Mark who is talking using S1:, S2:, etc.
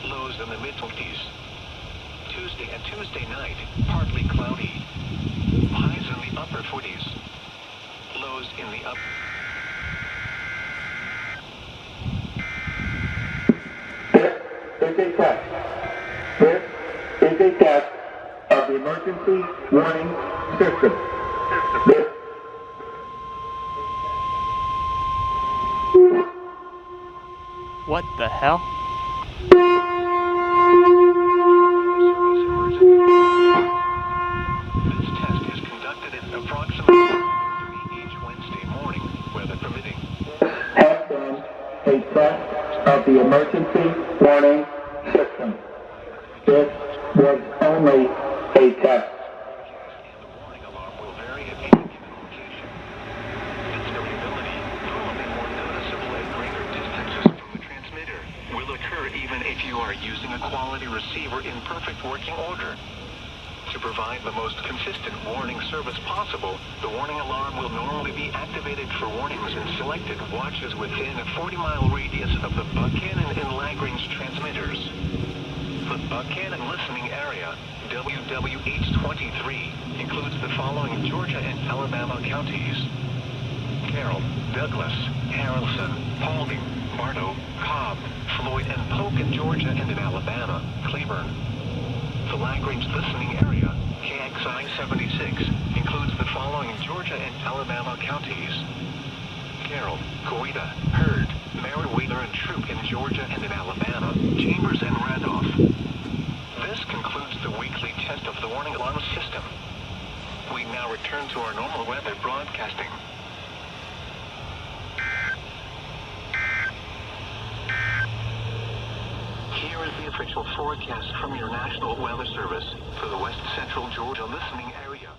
S1: lows in the mid-20s. Tuesday and Tuesday night, partly cloudy. Highs in the upper 40s. Lows in the upper...
S2: This is a test. This is a test of the emergency warning system.
S3: What the hell?
S1: This test is conducted at approximately 3 each Wednesday morning, weather permitting.
S2: Has been a test of the emergency warning system. This was only a test.
S1: The warning alarm will vary at any given location. Its variability, probably more noticeable at greater distances from the transmitter, will occur even if you are using a quality receiver in perfect working order. To provide the most consistent warning service possible, the warning alarm will normally be activated for warnings in selected watches within a 40-mile radius of the Buchanan and Lagrange transmitters. The Buchanan listening area, WWH-23, includes the following Georgia and Alabama counties: Carroll, Douglas, Haralson, Spalding, Bartow, Cobb, Floyd, and Polk in Georgia and in Alabama, Cleburne. The Lagrange listening area, KXI-76, includes the following Georgia and Alabama counties: Carroll, Coweta, Heard, Meriwether and Troup in Georgia and in Alabama, Chambers and Randolph. This concludes the weekly test of the warning alarm system. We now return to our normal weather broadcasting. Here is the official forecast from your National Weather Service for the West Central Georgia listening area.